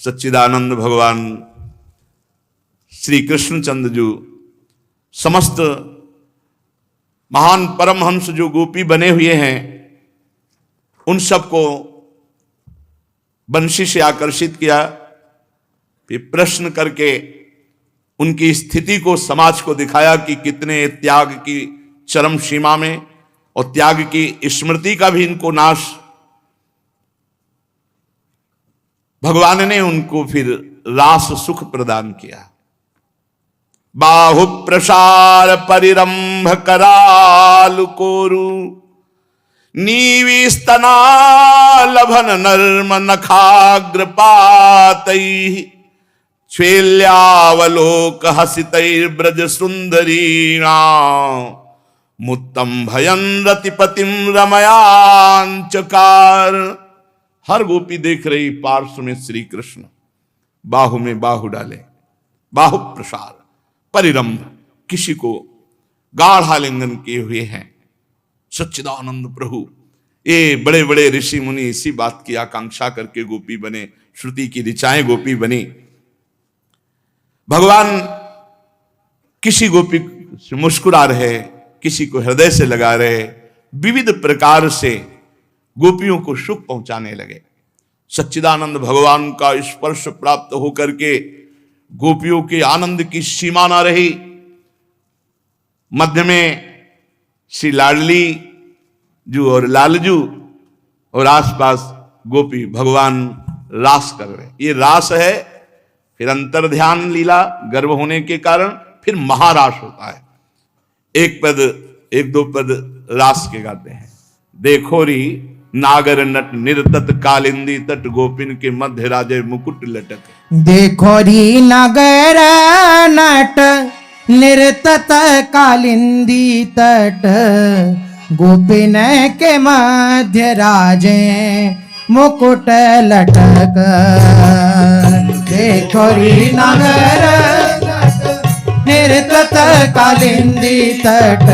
सच्चिदानंद भगवान श्री कृष्णचंद्र जो समस्त महान परमहंस जो गोपी बने हुए हैं उन सबको बंशी से आकर्षित किया, फिर प्रश्न करके उनकी स्थिति को समाज को दिखाया कि कितने त्याग की चरम सीमा में और त्याग की स्मृति का भी इनको नाश। भगवान ने उनको फिर रास सुख प्रदान किया। बाहु प्रसार परिरंभ कराल कोरु नीविस्तना लभन नर्म नखाग्र पातई श्वेल्यावलोक हसितैर्ब्रज सुंदरीणा मुत्तम भयन रतिपतिम रमयांचकार। हर गोपी देख रही पार्श्व में श्री कृष्ण बाहु में बाहु डाले, बाहु प्रसार परिरंभ, किसी को गाढ़ आलिंगन किए हुए हैं। सच्चिदानंद प्रभु, ये बड़े बड़े ऋषि मुनि इसी बात की आकांक्षा करके गोपी बने, श्रुति की ऋचाएं गोपी बनी। भगवान किसी गोपी से मुस्कुरा रहे, किसी को हृदय से लगा रहे, विविध प्रकार से गोपियों को सुख पहुंचाने लगे। सच्चिदानंद भगवान का स्पर्श प्राप्त होकर के गोपियों के आनंद की सीमा ना रही। मध्य में श्री लाडली जू और लालजू और आसपास गोपी भगवान रास कर रहे। ये रास है, फिर अंतर ध्यान लीला गर्भ होने के कारण फिर महारास होता है। एक पद एक दो पद रास के गाते हैं। देखो री नागर नट निर्तत कालिंदी तट गोपिन के मध्य राजे मुकुट लटक। देखो री नागर नट निर्तत कालिंदी तट गोपिन के मध्य राजे मुकुट लटक। देखो री नागर निर्तत कालिंदी तट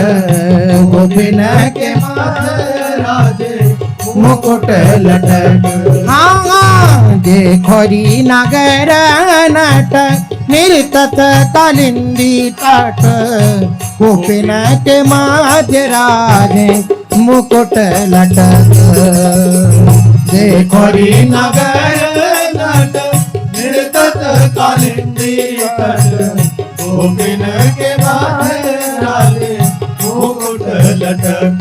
गोपिन के मध्य राजे मुकुट लटक। हाँ देखो री नागर नट निर्तत कालिंदी तट गोपिन के मध्य राजे मुकुट लटक। देखो री नागर नट निर्तत कालिंदी तट गोपिन के मध्य राजे मुकुट लटक।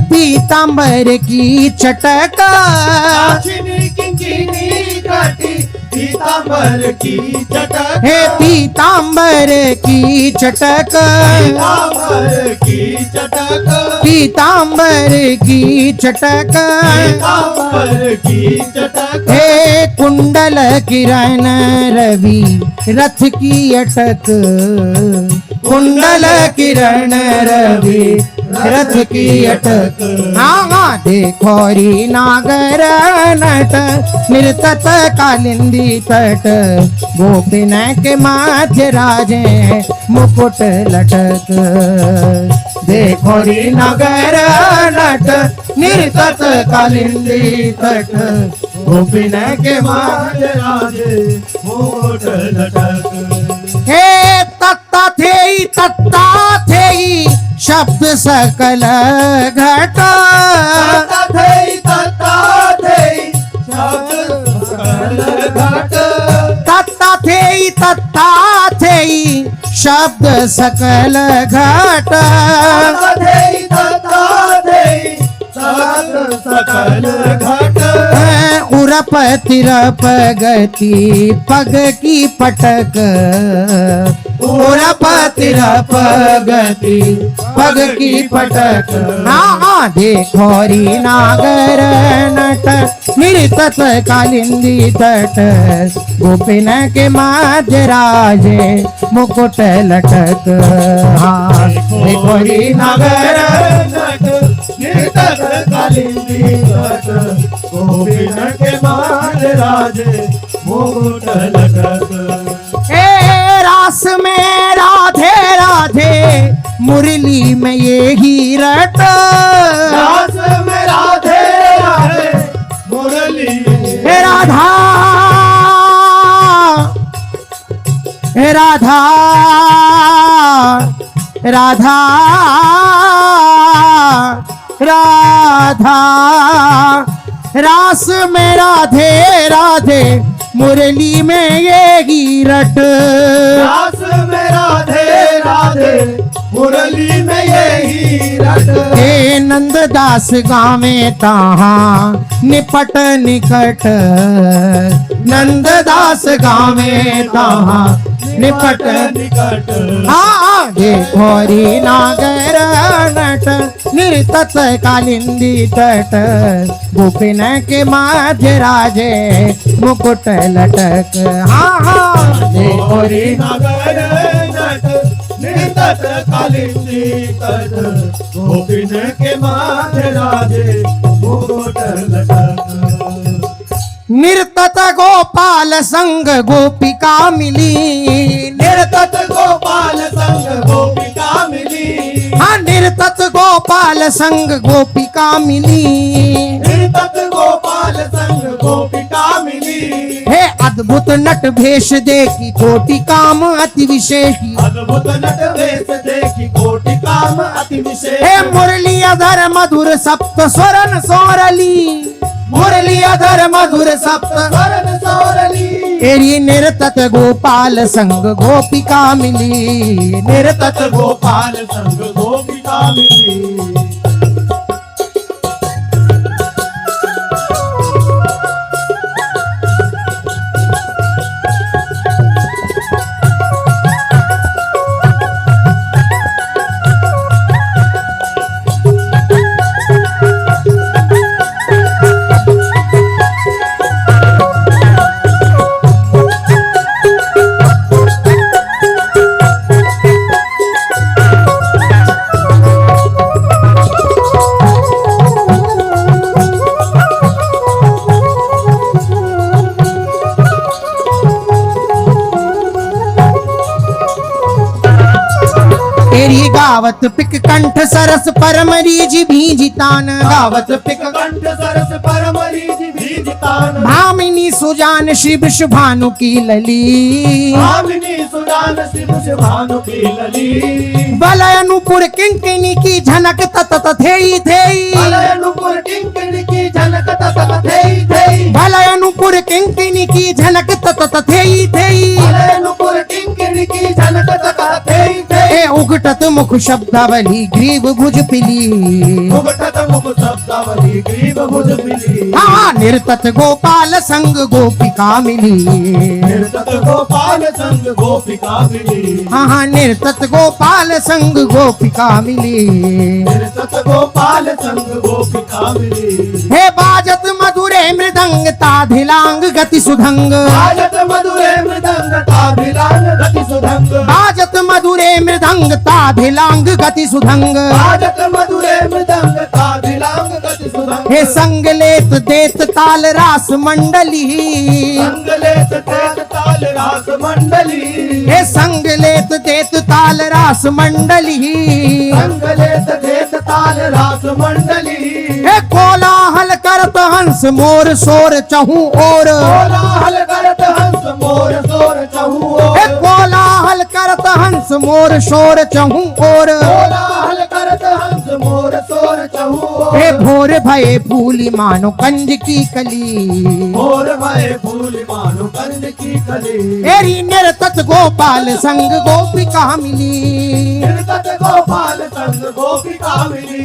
पीतांबर की चटक पीतांबर की चटक हे पीतांबर की चटक पीतांबर की चटक पीतांबर की चटक पीतांबर की चटक हे कुंडल किरण रवि रथ की अटक कुंडल किरण रवि रथ की अटक। हाँ देखो री नागर नट निर्तत कालिंदी तट गोपिन के मध्य राजे मुकुट लटक। देखो री नागर नट निर्तत कालिंदी तट गोपिन के मध्य राजे मुकुट लटक। हे तत्ता थे शब्द सकल घट तत्ता थे शब्द सकल घट सकल घट उरप तिरप गति पग की पटक उरप तिरप गति पग की पटक हाँ देखोरी नागर नट निरतत कालिंदी तट गोपिन के माध्य राजे मुकुट लटक हाँ देखोरी नागर नट निर्तक कालिंदी तट गोपिन के मान राजे मुकुट लटक ए रास में राधे राधे मुरली में ये ही रट रास में राधे राधे मुरली हे राधा हे राधा राधा राधा रास में राधे राधे मुरली में ये ही रट रास में राधे राधे मुरली में यही रट हे नंददास गावे ताहा निपट निकट नंददास गावे ताहा निपट निकट हाँ देखोरी नागर नट निर्तत कालिंदी तट गोपिन के माध्य राजे मुकुट लटक हाँ देखोरी नगर नट निर्तत कालिंदी तट गोपिन के माथे राजे मुकुट लटक निर्तत गोपाल संग गोपिका मिली निर्तत गोपाल संग गोपिका मिली हाँ निर्तत गोपाल संग गोपिका मिली निर्तत गोपाल संग गोपिका मिली हे अद्भुत नट भेष देखी कोटि काम अति विशेषी अद्भुत नट वेश देखी कोटि काम अति विशेष हे मुरली अधर मधुर सप्त स्वरन सोरली मुरली अधर मधुर सप्त स्वरन सोरली तेरी निर्तत गोपाल संग गोपिका मिली निर्तत गोपाल संग गोपिका मिली तेरी गावत पिक कंठ सरस परम रीज भीजितान गावत पिक कंठ सरस परम रीज भीजितान भामिनी सुजान शिव शुभानु की लली भामिनी सुजान शिव शुभानु की लली बलयनुपुर किंकिनी की झनक तत थेई थेई अलयनुपुर किंकिणी की झलक तत थेई थेई भलयनुपुर किंकिनी की झनक तत थेई थेई अलयनुपुर किंकिणी की झलक तत थेई थेई ए उगटत मुख शब्दावली ग्रीव भुज पिली मुगटत मुख शब्दावली ग्रीव भुज मिली हाँ निर्तत गोपाल संग गोपिका मिली निर्तत गोपाल संग गोपिका मिली हाँ निर्तत गोपाल संग गोपिका मिली निर्तत गोपाल संग गोपिका मिली हे बाजत मधुरे मृदंग ताधिलांग गति सुधंग बाजत मधुरे मृदंग ताभिलांग गति सुधंग बाजत मधुरे मृदंग ताधिलांग गति सुधंग बाजत मधुरे मृदंग ताभिलांग गति सुधंग हे संग लेत देत ताल रास मंडली संगलेत तेत ताल रास मंडली हे संग लेत देत ताल रास मंडली संगलेत तेत ताल रास मंडली हे कोलाहल करत हंस मोर शोर चहु और कोलाहल करत हंस मोर शोर चहु हे कोलाहल करत हंस मोर शोर चहु और कोलाहल करत हंस मोर शोर चहु हे भोर भये फूली मानो कंज की कली मोर भय फूल मानो कंद की कली तेरी निर्तत गोपाल संग गोपिका मिली निर्गत गोपाल संग गोपिका मिली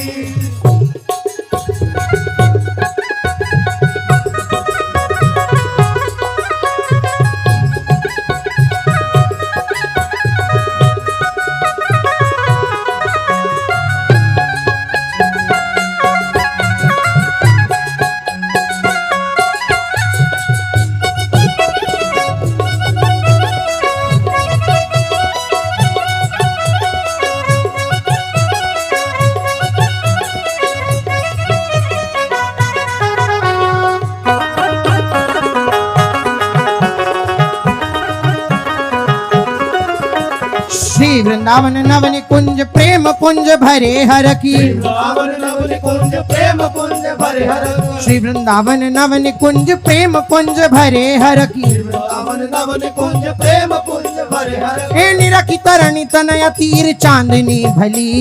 वृंदावन नवन कुंज प्रेम कुंज भरे हर की वृंदावन नवन कुंज प्रेम कुंज भरे हर श्री वृंदावन नवन कुंज प्रेम कुंज भरे हर की वृंदावन नवन कुंज प्रेम कुंज भरे हर हे निरखी तरणी तनया तीर चांदनी भली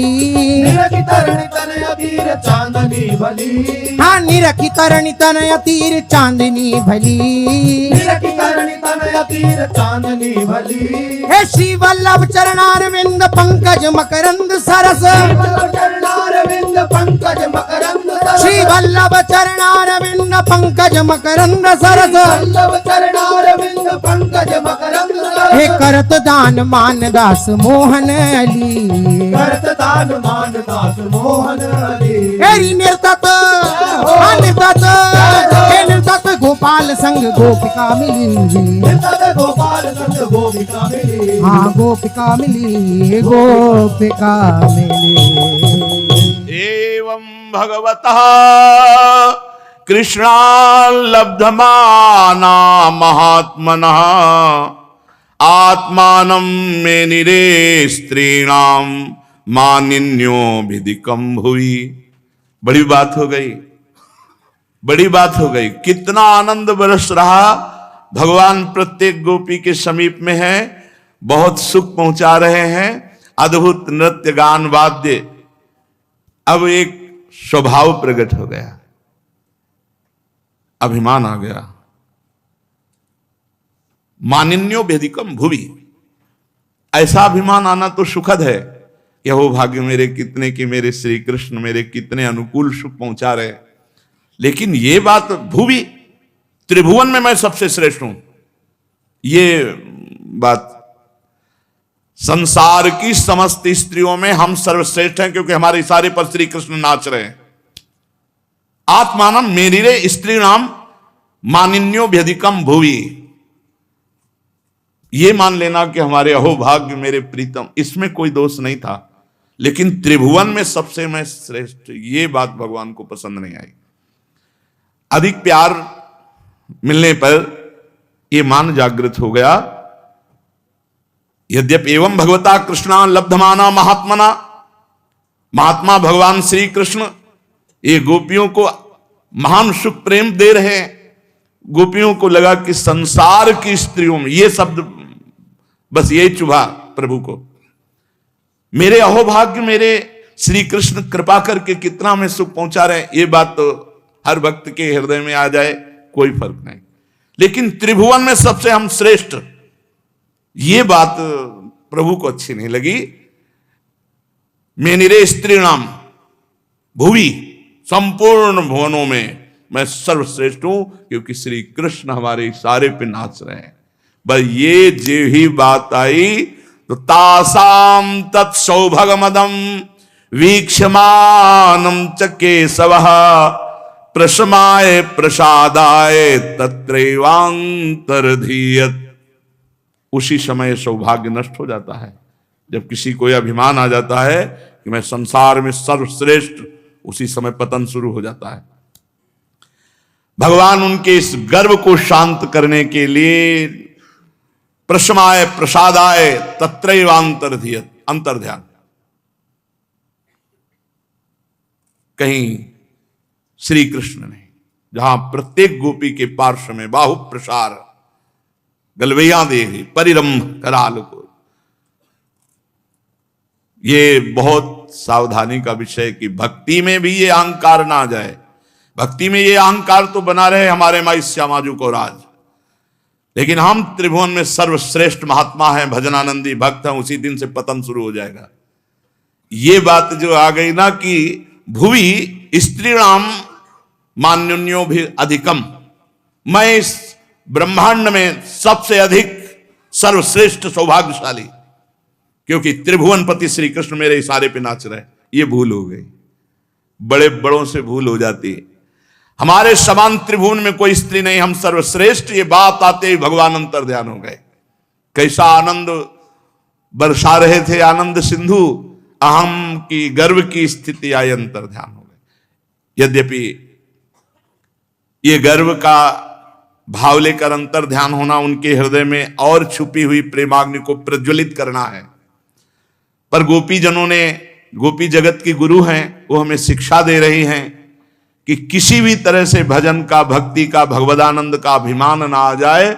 निरखी तरणी तनया तीर चांदनी भली हाँ निरखी तरणी तनया तीर चांदनी भली निरखी तरणी तनया तीर चांदनी भली हे श्री वल्लभ चरणारविंद पंकज मकरंद सरस चरणारविंद पंकज मकरंद सरस श्री वल्लभ चरणारविंद पंकज मकरंद सरस वल्लभ चरणारविंद पंकज मकरंद सरस हे करत दान मान दास मोहन अली करत दान मान दास मोहन अली हेरी निर्तत हाँ निर्तत हे निर्तत गोपाल संग गोपिका मिली निर्तत गोपाल संग गोपिका मिली हाँ गोपिका मिली गोपिका मिली एवं भगवतः कृष्णा लब्धमाना महात्मनः आत्मानं मे निरे स्त्रीणाम मानिन्यो भिदिकम भुवि। बड़ी बात हो गई, बड़ी बात हो गई। कितना आनंद बरस रहा। भगवान प्रत्येक गोपी के समीप में है, बहुत सुख पहुंचा रहे हैं, अद्भुत नृत्य गान वाद्य। अब एक स्वभाव प्रकट हो गया, अभिमान आ गया। मानिन्यो भेदिकम भुवि, ऐसा अभिमान आना तो सुखद है। यह वो भाग्य मेरे कितने कि मेरे श्री कृष्ण मेरे कितने अनुकूल सुख पहुंचा रहे। लेकिन ये बात भुवि, त्रिभुवन में मैं सबसे श्रेष्ठ हूं, ये बात संसार की समस्त स्त्रियों में हम सर्वश्रेष्ठ हैं, क्योंकि हमारे इशारे पर श्री कृष्ण नाच रहे हैं। आत्मानम मेरिरे स्त्री नाम मानिन्यो व्यधिकम भुवि। ये मान लेना कि हमारे अहोभाग्य मेरे प्रीतम, इसमें कोई दोष नहीं था। लेकिन त्रिभुवन में सबसे मैं श्रेष्ठ, ये बात भगवान को पसंद नहीं आई। अधिक प्यार मिलने पर यह मान जागृत हो गया। यद्यपि एवं भगवता कृष्णा लब्धमाना महात्मना, महात्मा भगवान श्री कृष्ण ये गोपियों को महान सुख प्रेम दे रहे हैं। गोपियों को लगा कि संसार की स्त्रियों में, ये शब्द बस ये चुभा प्रभु को, मेरे अहोभाग्य मेरे श्री कृष्ण कृपा करके कितना हमें सुख पहुंचा रहे हैं। ये बात तो हर भक्त के हृदय में आ जाए कोई फर्क नहीं। लेकिन त्रिभुवन में सबसे हम श्रेष्ठ, ये बात प्रभु को अच्छी नहीं लगी। मेनिरे स्त्री नाम भुवि, संपूर्ण भुवनों में मैं सर्वश्रेष्ठ हूं, क्योंकि श्री कृष्ण हमारे इशारे पे नाच रहे हैं। बस ये जो ही बात आई तो तासाम तत्सौभगमदम वीक्षमानम च केशवः प्रशमाय प्रसादाय तत्रैवांतर्धीयत। उसी समय सौभाग्य नष्ट हो जाता है। जब किसी को अभिमान आ जाता है कि मैं संसार में सर्वश्रेष्ठ, उसी समय पतन शुरू हो जाता है। भगवान उनके इस गर्व को शांत करने के लिए प्रशमाय प्रसादाय तत्रैवांतर्धीयत, अंतर्ध्यान। कहीं श्री कृष्ण ने जहां प्रत्येक गोपी के पार्श्व में बाहु प्रसार गलवैया दे परिरंभ कराल को, ये बहुत सावधानी का विषय कि भक्ति में भी ये अहंकार ना आ जाए। भक्ति में ये अहंकार तो बना रहे हमारे माई श्यामाजू को राज, लेकिन हम त्रिभुवन में सर्वश्रेष्ठ महात्मा हैं, भजनानंदी भक्त हैं, उसी दिन से पतन शुरू हो जाएगा। ये बात जो आ गई ना कि भुवि स्त्रीणाम मान्योन्यो भी अधिकम, मैं इस ब्रह्मांड में सबसे अधिक सर्वश्रेष्ठ सौभाग्यशाली, क्योंकि त्रिभुवनपति श्री कृष्ण मेरे इशारे पे नाच रहे। ये भूल हो गई, बड़े बड़ों से भूल हो जाती है। हमारे समान त्रिभुवन में कोई स्त्री नहीं, हम सर्वश्रेष्ठ, ये बात आते ही भगवान अंतर्ध्यान हो गए। कैसा आनंद बरसा रहे थे, आनंद सिंधु, अहम की गर्व की स्थिति आई, अंतर्ध्यान हो गए। यद्यपि ये गर्व का भाव लेकर अंतर्ध्यान होना उनके हृदय में और छुपी हुई प्रेमाग्नि को प्रज्वलित करना है। पर गोपी जनों ने, गोपी जगत की गुरु हैं, वो हमें शिक्षा दे रही हैं कि किसी भी तरह से भजन का, भक्ति का, भगवदानंद का अभिमान ना आ जाए।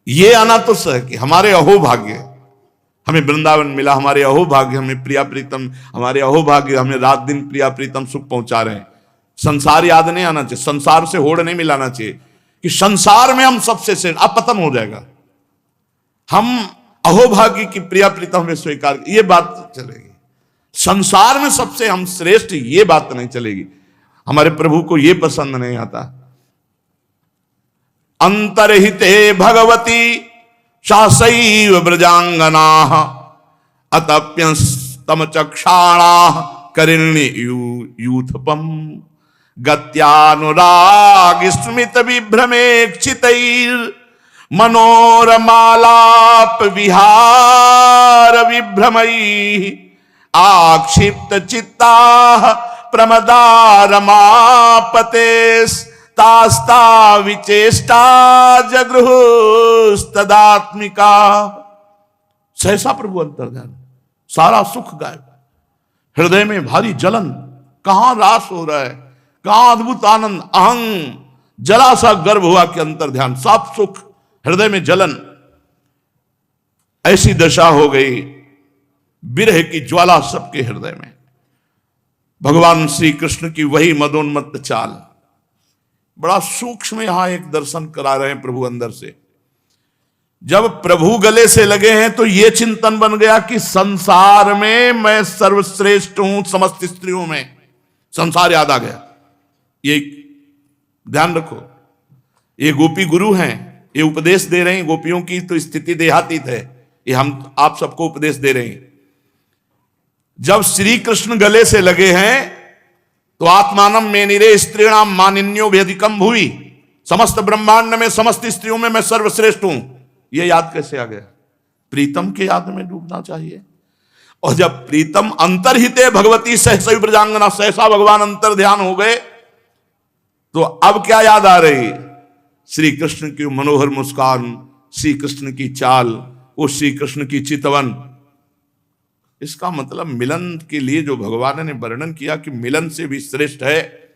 ये आना तो सह कि हमारे अहोभाग्य, हमें वृंदावन मिला, हमारे अहोभाग्य, हमें प्रिया प्रीतम, हमारे अहोभाग्य हमें रात दिन प्रिया प्रीतम सुख पहुंचा रहे हैं। संसार याद नहीं आना चाहिए, संसार से होड़ नहीं मिलाना चाहिए कि संसार में हम सबसे श्रेष्ठ, अब पतन हो जाएगा। हम अहोभाग्य की प्रिया प्रीतम में स्वीकार, ये बात चलेगी। संसार में सबसे हम श्रेष्ठ, ये बात नहीं चलेगी। हमारे प्रभु को ये पसंद नहीं आता। अंतरहिते भगवती शासैव ब्रजांगना अतप्यस्तम चक्षाणा करिणी यूथपम गत्यानुराग स्मित विभ्रमेक्षितैर मनोरमालाप विहार विभ्रमैः आक्षिप्त चित्ता प्रमदारमापतेस्तास्ता विचेष्टा जगृहुस्तदात्मिका। सहसा प्रभु अंतर्ध्यान, सारा सुख गायब, हृदय में भारी जलन, कहां रास हो रहा है, कहां अद्भुत आनंद, अहं जला सा गर्भ हुआ कि अंतर्ध्यान, सब सुख, हृदय में जलन। ऐसी दशा हो गई, विरह की ज्वाला सबके हृदय में। भगवान श्री कृष्ण की वही मदोन्मत्त चाल, बड़ा सूक्ष्म यहां एक दर्शन करा रहे हैं प्रभु अंदर से। जब प्रभु गले से लगे हैं तो यह चिंतन बन गया कि संसार में मैं सर्वश्रेष्ठ हूं, समस्त स्त्रियों में। संसार याद आ गया। ये ध्यान रखो, ये गोपी गुरु हैं, ये उपदेश दे रहे हैं। गोपियों की तो स्थिति देहातीत है, ये हम आप सबको उपदेश दे रहे हैं। जब श्री कृष्ण गले से लगे हैं तो आत्मानम में निरे स्त्रीणाम मानिन्यो व्यधिकम भुवि, समस्त ब्रह्मांड में, समस्त स्त्रियों में मैं सर्वश्रेष्ठ हूं। यह याद कैसे आ गया? प्रीतम के याद में डूबना चाहिए। और जब प्रीतम अंतर्हिते भगवती सहसा ब्रजांगना, सहसा भगवान अंतर ध्यान हो गए, तो अब क्या याद आ रही? श्री कृष्ण की मनोहर मुस्कान, श्री कृष्ण की चाल, वो श्री कृष्ण की चितवन। इसका मतलब मिलन के लिए जो भगवान ने वर्णन किया कि मिलन से भी श्रेष्ठ है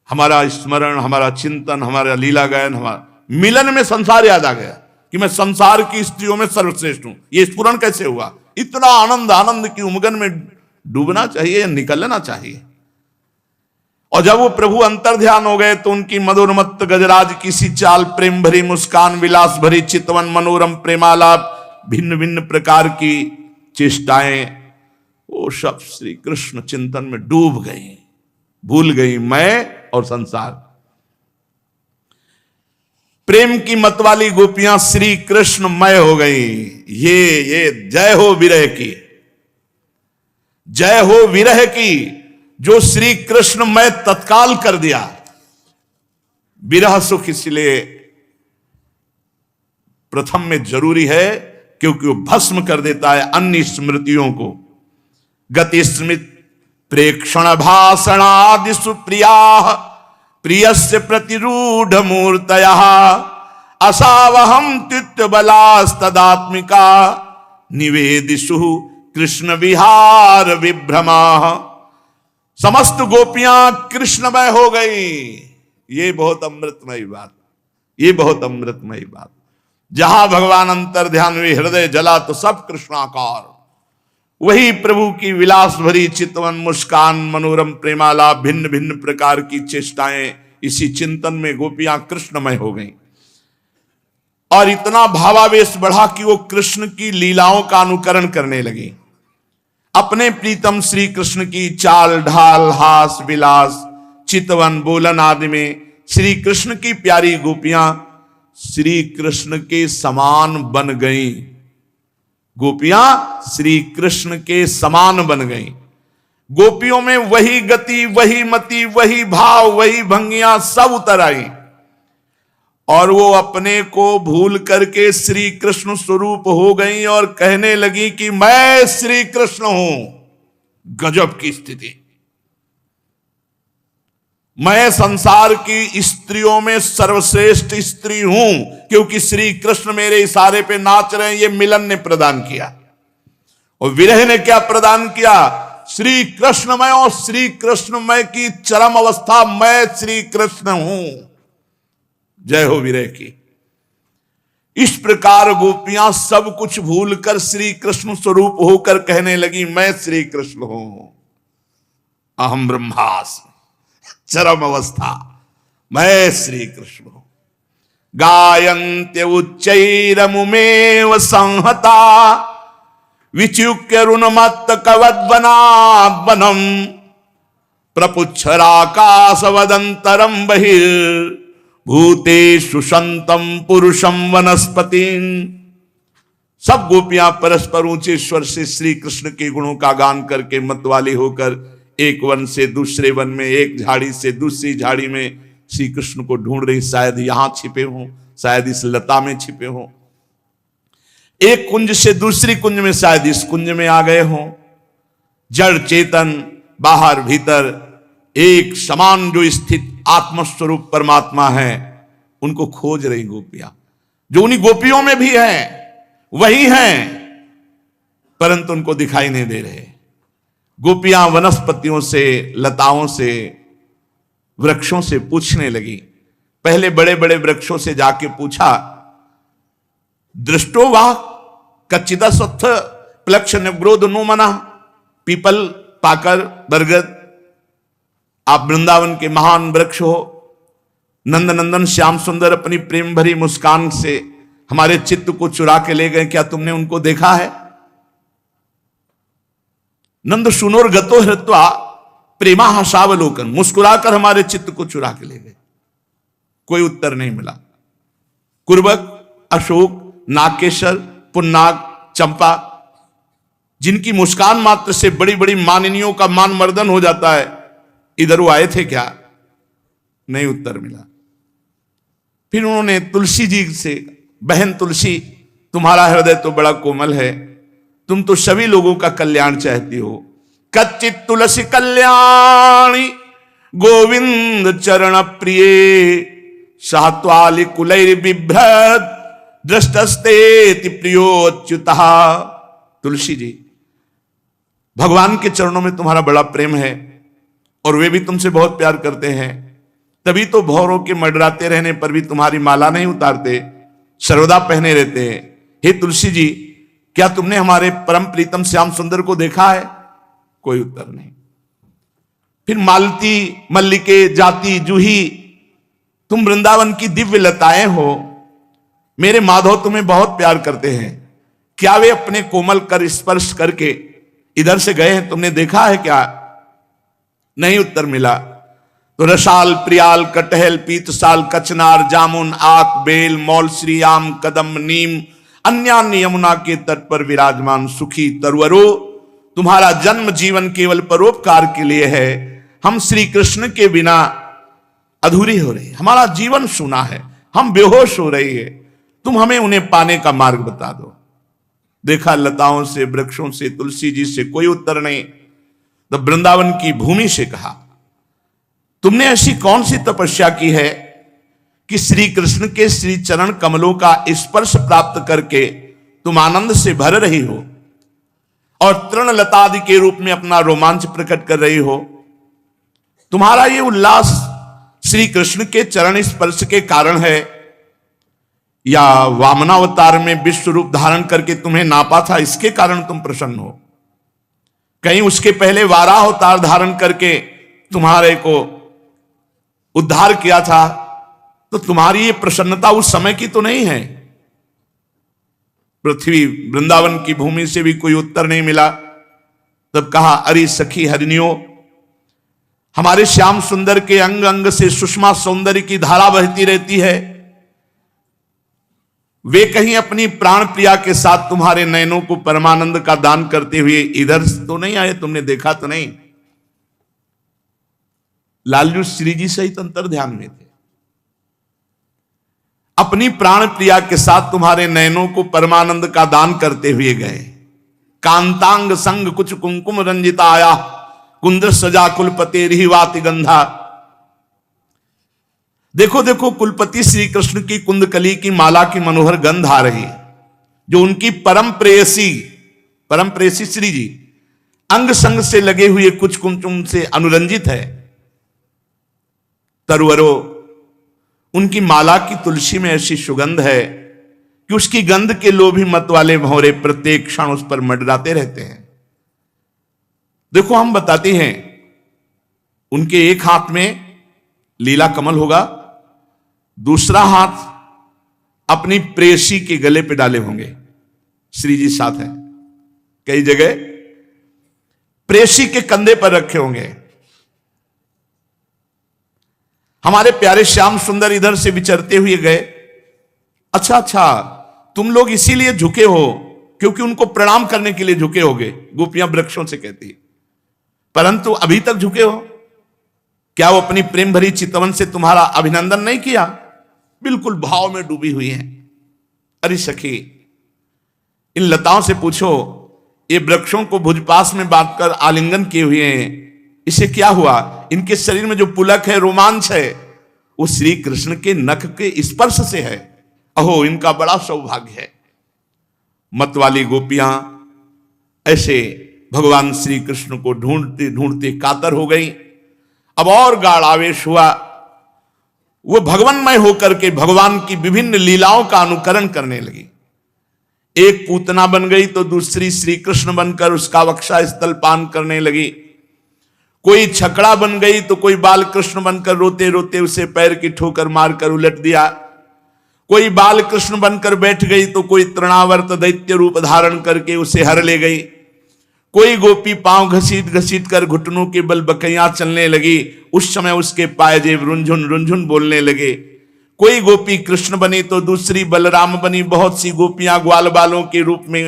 हमारा स्मरण, हमारा चिंतन, हमारा लीला गायन। हमारा मिलन में संसार याद आ गया कि मैं संसार की स्त्रियों में सर्वश्रेष्ठ हूं। ये स्फुरण कैसे हुआ? इतना आनंद, आनंद की उमगन में डूबना चाहिए या निकलना चाहिए। और जब वो प्रभु अंतर ध्यान हो गए तो उनकी मधुरमत्त गजराज की सी चाल, प्रेम भरी मुस्कान, विलास भरी चितवन, मनोरम प्रेमालाप, भिन्न भिन्न प्रकार की चेष्टाएं, वो सब श्री कृष्ण चिंतन में डूब गई, भूल गई मैं और संसार। प्रेम की मतवाली गोपियां श्री कृष्णमय हो गई। ये जय हो विरह की, जय हो विरह की, जो श्री कृष्णमय तत्काल कर दिया। विरह सुख इसलिए प्रथम में जरूरी है क्योंकि वो भस्म कर देता है अन्य स्मृतियों को। गति स्मृत प्रेक्षण भाषणादि सुप्रिया प्रियस्य प्रतिरूढ़ मूर्तया असावहम तित्व बलास्तदात्मिका निवेदिषु कृष्ण विहार विभ्रमा। समस्त गोपियां कृष्णमय हो गई। ये बहुत अमृतमयी बात, ये बहुत अमृतमयी बात। जहां भगवान अंतर ध्यान हुए, हृदय जला तो सब कृष्णाकार। वही प्रभु की विलास भरी चितवन, मुस्कान, मनोरम प्रेमालाप, भिन्न भिन्न प्रकार की चेष्टाएं, इसी चिंतन में गोपियां कृष्णमय हो गईं। और इतना भावावेश बढ़ा कि वो कृष्ण की लीलाओं का अनुकरण करने लगी। अपने प्रीतम श्री कृष्ण की चाल ढाल, हास विलास, चितवन, बोलन आदि में श्री कृष्ण की प्यारी गोपियां श्री कृष्ण के समान बन गईं। गोपियां श्री कृष्ण के समान बन गईं। गोपियों में वही गति, वही मति, वही भाव, वही भंगियां सब उतर आई और वो अपने को भूल करके श्री कृष्ण स्वरूप हो गई और कहने लगी कि मैं श्री कृष्ण हूं। गजब की स्थिति। मैं संसार की स्त्रियों में सर्वश्रेष्ठ स्त्री हूं क्योंकि श्री कृष्ण मेरे इशारे पे नाच रहे हैं। ये मिलन ने प्रदान किया। और विरह ने क्या प्रदान किया? श्री कृष्णमय, और श्री कृष्णमय की चरम अवस्था मैं श्री कृष्ण हूं। जय हो विरह की। इस प्रकार गोपियां सब कुछ भूलकर श्री कृष्ण स्वरूप होकर कहने लगी, मैं श्री कृष्ण हूं, अहम ब्रह्मास्मि। चरम अवस्था, मैं श्री कृष्ण हूं। गायन्त्य उच्चैरमुमेव संहता विच्युक्य रुणमत्त कवद्वनाद्वनम प्रपुच्छराकाशवदंतरम बहिर्भूतेषु संतं पुरुषं वनस्पतिं। सब गोपियां परस्पर ऊंचे स्वर से श्री कृष्ण के गुणों का गान करके मतवाली होकर एक वन से दूसरे वन में, एक झाड़ी से दूसरी झाड़ी में श्री कृष्ण को ढूंढ रही। शायद यहां छिपे हों, शायद इस लता में छिपे हों, एक कुंज से दूसरी कुंज में, शायद इस कुंज में आ गए हों। जड़ चेतन बाहर भीतर एक समान जो स्थित आत्मस्वरूप परमात्मा है, उनको खोज रही गोपियां, जो उन्हीं गोपियों में भी है, वही हैं, परंतु उनको दिखाई नहीं दे रहे। गोपियां वनस्पतियों से, लताओं से, वृक्षों से पूछने लगी। पहले बड़े बड़े वृक्षों से जाके पूछा, दृष्टो वाह कच्चिदस्थ प्लक्ष निग्रोध नो मना। पीपल, पाकर, बरगद, आप वृंदावन के महान वृक्ष हो। नंद नंदन श्याम सुंदर अपनी प्रेम भरी मुस्कान से हमारे चित्त को चुरा के ले गए, क्या तुमने उनको देखा है? नंद सुनोर गतो हृत्वा प्रेमा हसावलोकन, मुस्कुराकर हमारे चित्त को चुरा के ले गए। कोई उत्तर नहीं मिला। कुर्बक, अशोक, नागकेशर, पुन्नाग, चंपा, जिनकी मुस्कान मात्र से बड़ी बड़ी माननियों का मान मर्दन हो जाता है, इधर वो आए थे क्या? नहीं उत्तर मिला। फिर उन्होंने तुलसी जी से, बहन तुलसी, तुम्हारा हृदय तो बड़ा कोमल है, तुम तो सभी लोगों का कल्याण चाहती हो। कच्चित तुलसी कल्याणी गोविंद चरण प्रिय सात्वालि कुलैर बिभ्रत दृष्टस्ते प्रियोच्युता। तुलसी जी, भगवान के चरणों में तुम्हारा बड़ा प्रेम है और वे भी तुमसे बहुत प्यार करते हैं, तभी तो भौरों के मडराते रहने पर भी तुम्हारी माला नहीं उतारते, सर्वदा पहने रहते हैं। हे तुलसी जी, क्या तुमने हमारे परम प्रीतम श्याम सुंदर को देखा है? कोई उत्तर नहीं। फिर मालती, मल्लिके, जाति, जूही, तुम वृंदावन की दिव्य लताएं हो, मेरे माधव तुम्हें बहुत प्यार करते हैं, क्या वे अपने कोमल कर स्पर्श करके इधर से गए हैं? तुमने देखा है क्या? नहीं उत्तर मिला। तो रसाल, प्रियाल, कटहल, पीतसाल, कचनार, जामुन, आक, बेल, मौल, श्री, आम, कदम, नीम, अन्यान्य यमुना के तट पर विराजमान सुखी तरुवरो, तुम्हारा जन्म जीवन केवल परोपकार के लिए है। हम श्री कृष्ण के बिना अधूरी हो रही, हमारा जीवन सूना है, हम बेहोश हो रही है, तुम हमें उन्हें पाने का मार्ग बता दो। देखा लताओं से, वृक्षों से, तुलसी जी से कोई उत्तर नहीं। तो वृंदावन की भूमि से कहा, तुमने ऐसी कौन सी तपस्या की है कि श्री कृष्ण के श्री चरण कमलों का स्पर्श प्राप्त करके तुम आनंद से भर रही हो और तृणलतादि के रूप में अपना रोमांच प्रकट कर रही हो? तुम्हारा ये उल्लास श्री कृष्ण के चरण स्पर्श के कारण है या वामनावतार में विश्व रूप धारण करके तुम्हें नापा था इसके कारण तुम प्रसन्न हो? कहीं उसके पहले वाराह अवतार धारण करके तुम्हारे को उद्धार किया था, तो तुम्हारी ये प्रसन्नता उस समय की तो नहीं है। पृथ्वी, वृंदावन की भूमि से भी कोई उत्तर नहीं मिला। तब कहा, अरे सखी हरिणियों, हमारे श्याम सुंदर के अंग अंग से सुषमा सौंदर्य की धारा बहती रहती है, वे कहीं अपनी प्राण प्रिया के साथ तुम्हारे नयनों को परमानंद का दान करते हुए इधर तो नहीं आए? तुमने देखा तो नहीं? लालजू श्री जी सहित अंतर ध्यान में थे, अपनी प्राण प्रिया के साथ तुम्हारे नयनों को परमानंद का दान करते हुए गए। कांतांग संग कुछ कुंकुम रंजिता आया कुंद्र सजा कुलपते रिवाति गंधा। देखो देखो, कुलपति श्री कृष्ण की कुंदकली की माला की मनोहर गंध आ रही, जो उनकी परम प्रेयसी परम प्रेसी श्री जी अंग संग से लगे हुए कुछ कुमकुम से अनुरंजित है। तरवरों, उनकी माला की तुलसी में ऐसी सुगंध है कि उसकी गंध के लोभी मत वाले भंवरे प्रत्येक क्षण उस पर मंडराते रहते हैं। देखो, हम बताते हैं, उनके एक हाथ में लीला कमल होगा, दूसरा हाथ अपनी प्रेयसी के गले पे डाले होंगे। श्री जी साथ हैं, कई जगह प्रेयसी के कंधे पर रखे होंगे। हमारे प्यारे श्याम सुंदर इधर से विचरते हुए गए। अच्छा अच्छा, तुम लोग इसीलिए झुके हो क्योंकि उनको प्रणाम करने के लिए झुके होगे, गोपियां वृक्षों से कहती है। परंतु अभी तक झुके हो क्या? वो अपनी प्रेम भरी चितवन से तुम्हारा अभिनंदन नहीं किया? बिल्कुल भाव में डूबी हुई हैं। अरे सखी, इन लताओं से पूछो, ये वृक्षों को भुजपास में बांधकर आलिंगन किए हुए हैं, इसे क्या हुआ? इनके शरीर में जो पुलक है, रोमांच है, वो श्री कृष्ण के नख के स्पर्श से है। अहो, इनका बड़ा सौभाग्य है। मतवाली गोपियां ऐसे भगवान श्री कृष्ण को ढूंढते ढूंढते कातर हो गई। अब और गाढ़ आवेश हुआ। वो भगवन्मय होकर के भगवान की विभिन्न लीलाओं का अनुकरण करने लगी। एक पूतना बन गई तो दूसरी श्री कृष्ण बनकर उसका वक्षा स्थल पान करने लगी। कोई छकड़ा बन गई तो कोई बाल कृष्ण बनकर रोते रोते उसे पैर की ठोकर मारकर उलट दिया। कोई बाल कृष्ण बनकर बैठ गई तो कोई तृणावर्त दैत्य रूप धारण करके उसे हर ले गई। कोई गोपी पांव घसीट घसीट कर घुटनों के बल बकैया चलने लगी। उस समय उसके पायजेब रुंझुन रुंझुन बोलने लगे। कोई गोपी कृष्ण बनी तो दूसरी बलराम बनी। बहुत सी गोपियां ग्वाल बालों के रूप में,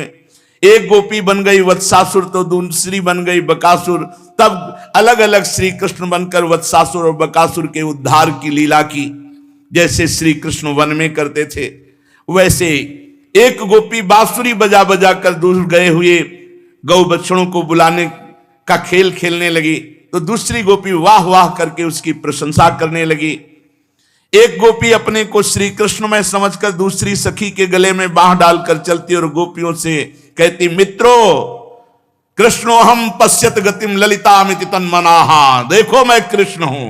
एक गोपी बन गई वत्सासुर तो दूसरी बन गई बकासुर। तब अलग अलग श्री कृष्ण बनकर वत्सासुर और बकासुर के उद्धार की लीला की। जैसे श्री कृष्ण वन में करते थे, वैसे एक गोपी बांसुरी बजा बजा कर दूर गए हुए गौ बछड़ों को बुलाने का खेल खेलने लगी तो दूसरी गोपी वाह वाह करके उसकी प्रशंसा करने लगी। एक गोपी अपने को श्री कृष्ण में समझकर दूसरी सखी के गले में बाह डालकर चलती और गोपियों से कहती, मित्रों, कृष्णो हम पश्यत गतिम ललितामिति तन्मनाहा। देखो, मैं कृष्ण हूं,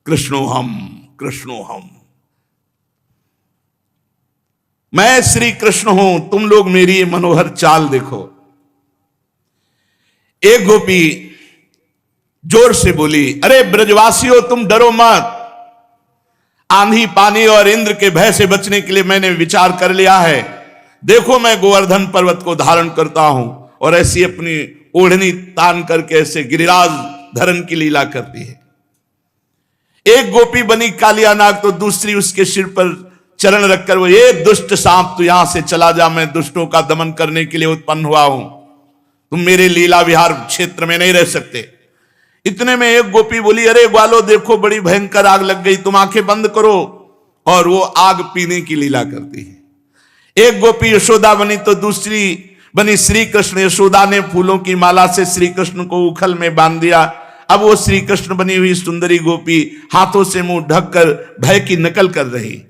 कृष्णो हम, मैं श्री कृष्ण हूं, तुम लोग मेरी ये मनोहर चाल देखो। एक गोपी जोर से बोली, अरे ब्रजवासियों, तुम डरो मत। आंधी पानी और इंद्र के भय से बचने के लिए मैंने विचार कर लिया है। देखो, मैं गोवर्धन पर्वत को धारण करता हूं और ऐसी अपनी ओढ़नी तान करके ऐसे गिरिराज धरण की लीला करती है। एक गोपी बनी कालिया नाग तो दूसरी उसके सिर पर चरण रखकर वो, ये दुष्ट सांप, तू यहां से चला जा, मैं दुष्टों का दमन करने के लिए उत्पन्न हुआ हूं, तुम मेरे लीला विहार क्षेत्र में नहीं रह सकते। इतने में एक गोपी बोली, अरे ग्वालो, देखो बड़ी भयंकर आग लग गई, तुम आंखें बंद करो। और वो आग पीने की लीला करती है। एक गोपी यशोदा बनी तो दूसरी बनी श्री कृष्ण। यशोदा ने फूलों की माला से श्री कृष्ण को उखल में बांध दिया। अब वो श्री कृष्ण बनी हुई सुंदरी गोपी हाथों से मुंह ढककर भय की नकल कर रही।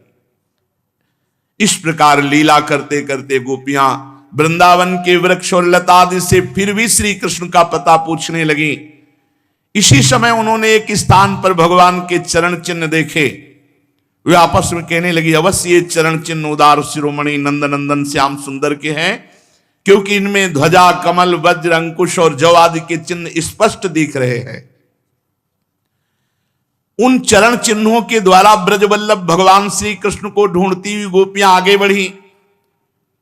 इस प्रकार लीला करते करते गोपियां वृंदावन के वृक्ष और लता आदि से फिर भी श्री कृष्ण का पता पूछने लगी। इसी समय उन्होंने एक स्थान पर भगवान के चरण चिन्ह देखे। वे आपस में कहने लगी, अवश्य ये चरण चिन्ह उदार शिरोमणि नंदनंदन श्याम सुंदर के हैं, क्योंकि इनमें ध्वजा, कमल, वज्र, अंकुश और जव आदि के चिन्ह स्पष्ट दिख रहे हैं। उन चरण चिन्हों के द्वारा ब्रजवल्लभ भगवान श्री कृष्ण को ढूंढती हुई गोपियां आगे बढ़ी।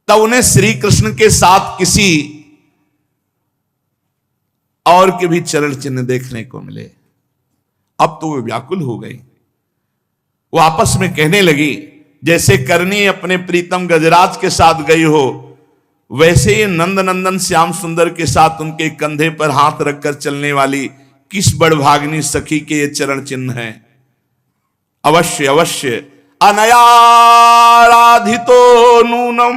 तब उन्हें श्री कृष्ण के साथ किसी और के भी चरण चिन्ह देखने को मिले। अब तो वे व्याकुल हो गई। वो आपस में कहने लगी, जैसे करनी अपने प्रीतम गजराज के साथ गई हो, वैसे ये नंदनंदन श्याम सुंदर के साथ उनके कंधे पर हाथ रखकर चलने वाली किस बड़भाग्नि सखी के ये चरण चिन्ह हैं। अवश्य अवश्य अनयाराधितो नूनम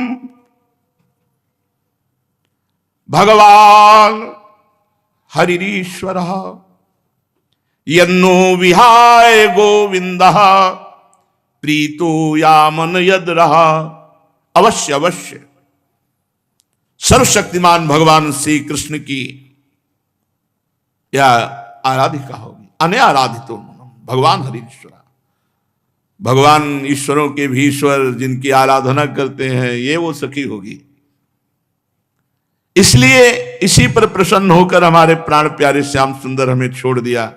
भगवान हरिरीश्वर यन्नो विहाय गोविंद प्रीतो यामन यद रहा। अवश्य अवश्य सर्वशक्तिमान भगवान श्री कृष्ण की या आराधिका होगी। अनआराधितो भगवान हरीश्वरा, भगवान ईश्वरों के भी ईश्वर जिनकी आराधना करते हैं, ये वो सखी होगी। इसलिए इसी पर प्रसन्न होकर हमारे प्राण प्यारे श्याम सुंदर हमें छोड़ दिया